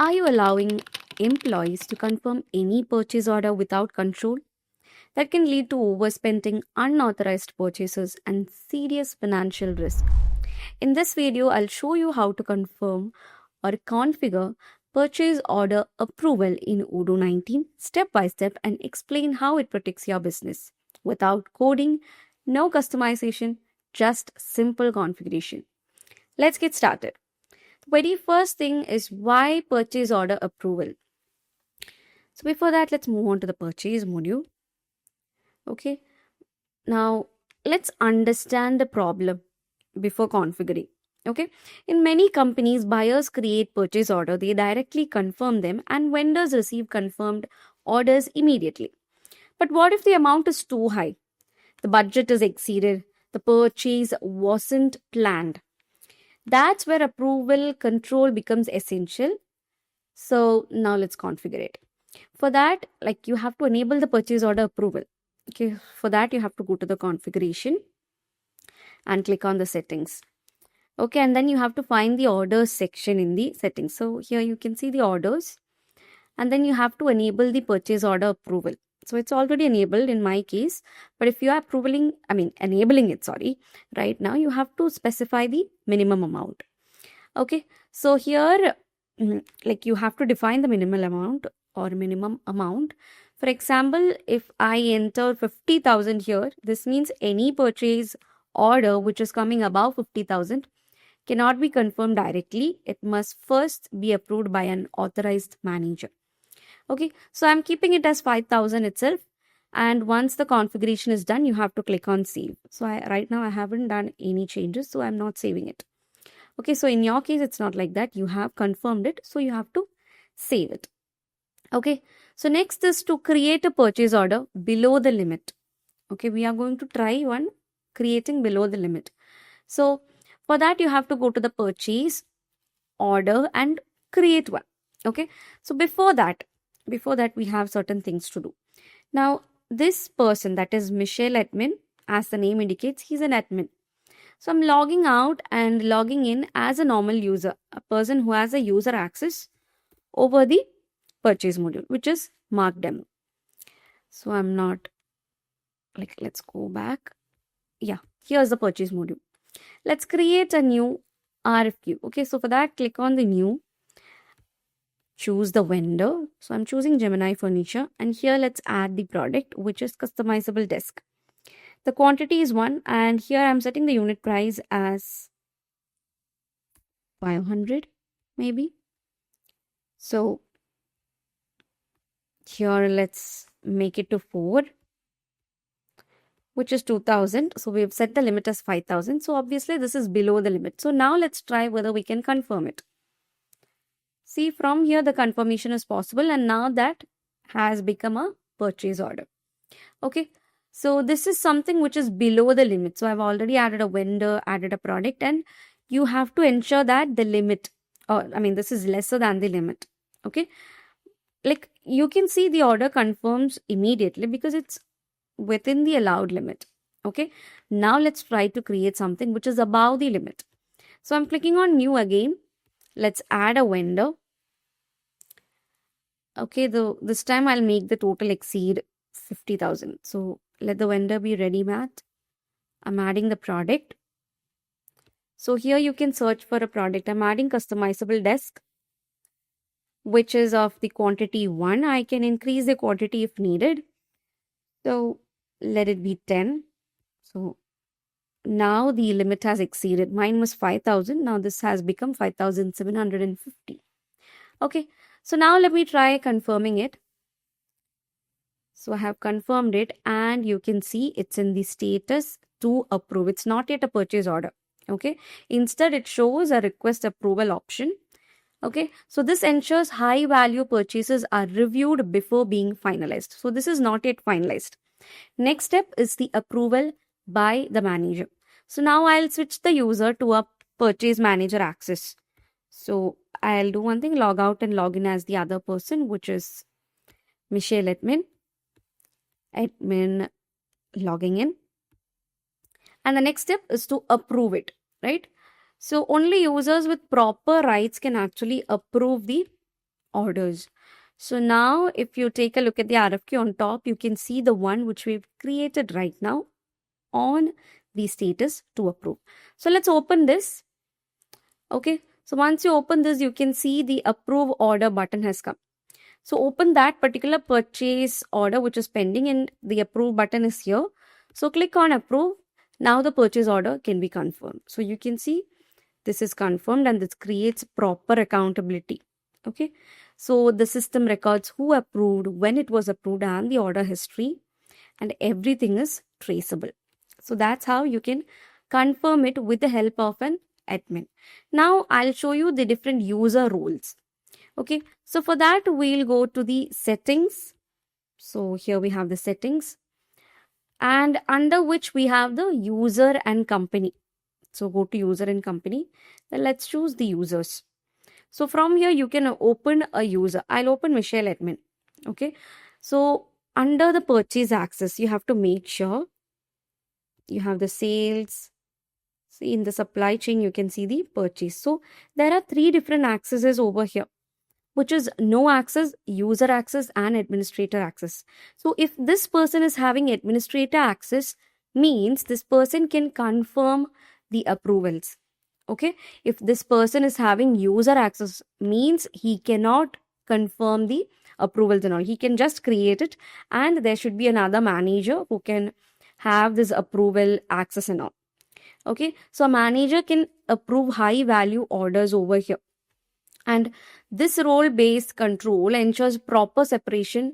Are you allowing employees to confirm any purchase order without control? That can lead to overspending, unauthorized purchases, and serious financial risk. In this video, I'll show you how to confirm or configure purchase order approval in Odoo 19 step by step and explain how it protects your business. Without coding, no customization, just simple configuration. Let's get started. The very first thing is why purchase order approval. So before that, let's move on to the purchase module. Okay. Now, let's understand the problem before configuring. Okay. In many companies, buyers create purchase order, they directly confirm them, and vendors receive confirmed orders immediately. But what if the amount is too high? The budget is exceeded, the purchase wasn't planned. That's where approval control becomes essential. So now let's configure it. For that, like you have to enable the purchase order approval. Okay, for that you have to go to the configuration and click on the settings. Okay, and then you have to find the orders section in the settings. So here you can see the orders, and then you have to enable the purchase order approval. So it's already enabled in my case, but if you are enabling it, right now you have to specify the minimum amount. Okay, so here, like you have to define the minimal amount or minimum amount. For example, if I enter 50,000 here, this means any purchase order which is coming above 50,000 cannot be confirmed directly. It must first be approved by an authorized manager. Okay, so I'm keeping it as 5,000 itself. And once the configuration is done, you have to click on save. So right now I haven't done any changes, so I'm not saving it. Okay, so in your case, it's not like that. You have confirmed it, so you have to save it. Okay, so next is to create a purchase order below the limit. Okay, we are going to try one creating below the limit. So for that, you have to go to the purchase order and create one. Okay, so before that, we have certain things to do. Now, this person, that is Michelle admin, as the name indicates, he's an admin. So I'm logging out and logging in as a normal user, a person who has a user access over the purchase module, which is marked demo. So I'm not let's go back. Yeah, here's the purchase module. Let's create a new RFQ. Okay, so for that, click on the new, choose the vendor. So I'm choosing Gemini Furniture, and here let's add the product, which is customizable desk. The quantity is 1, and here I'm setting the unit price as 500 maybe. So here let's make it to 4, which is 2,000. So we've set the limit as 5,000. So obviously this is below the limit. So now let's try whether we can confirm it. See, from here the confirmation is possible, and now that has become a purchase order. Okay, so this is something which is below the limit. So I've already added a vendor, added a product, and you have to ensure that the limit, this is lesser than the limit. Okay, like you can see the order confirms immediately because it's within the allowed limit. Okay, now let's try to create something which is above the limit. So I'm clicking on new again. Let's add a vendor. Okay, this time I'll make the total exceed 50,000. So let the vendor be ready mat. I'm adding the product. So here you can search for a product. I'm adding customizable desk, which is of the quantity 1. I can increase the quantity if needed. So let it be 10. So now the limit has exceeded. Mine was 5,000. Now this has become 5,750. Okay, so now let me try confirming it. So I have confirmed it, and you can see it's in the status to approve. It's not yet a purchase order. Okay, instead it shows a request approval option. Okay, so this ensures high value purchases are reviewed before being finalized. So this is not yet finalized. Next step is the approval by the manager. So now I'll switch the user to a purchase manager access. So I'll do one thing, log out and log in as the other person, which is Michelle admin logging in. And the next step is to approve it, right? So only users with proper rights can actually approve the orders. So now if you take a look at the RFQ on top, you can see the one which we've created right now on the status to approve. So let's open this. Okay. So once you open this, you can see the approve order button has come. So open that particular purchase order which is pending and the approve button is here. So click on approve. Now the purchase order can be confirmed. So you can see this is confirmed and this creates proper accountability. Okay. So the system records who approved, when it was approved, and the order history, and everything is traceable. So that's how you can confirm it with the help of an admin. Now I'll show you the different user roles. Okay, so for that we'll go to the settings. So here we have the settings, and under which we have the user and company. So go to user and company. Then let's choose the users. So from here you can open a user. I'll open Michelle admin. Okay, so under the purchase access, you have to make sure you have the sales. See, in the supply chain, you can see the purchase. So there are 3 different accesses over here, which is no access, user access, and administrator access. So if this person is having administrator access, means this person can confirm the approvals. Okay. If this person is having user access, means he cannot confirm the approvals and all. He can just create it, and there should be another manager who can have this approval access and all. Okay. So a manager can approve high value orders over here. And this role-based control ensures proper separation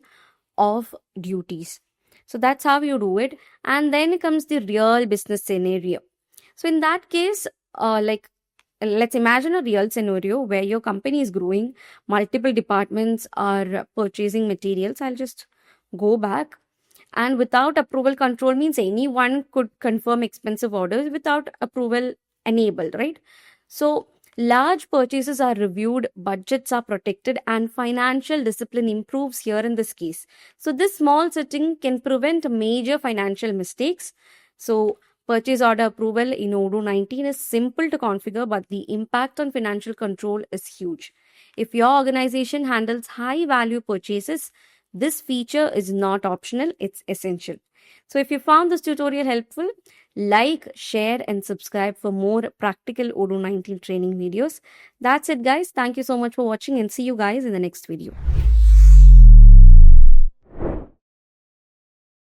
of duties. So that's how you do it. And then comes the real business scenario. So in that case, let's imagine a real scenario where your company is growing, multiple departments are purchasing materials. I'll just go back. And without approval control means anyone could confirm expensive orders without approval enabled, right? So large purchases are reviewed, budgets are protected, and financial discipline improves here in this case. So this small setting can prevent major financial mistakes. So purchase order approval in Odoo 19 is simple to configure, but the impact on financial control is huge. If your organization handles high value purchases, this feature is not optional, it's essential. So if you found this tutorial helpful, like, share, and subscribe for more practical Odoo 19 training videos. That's it, guys. Thank you so much for watching, and see you guys in the next video.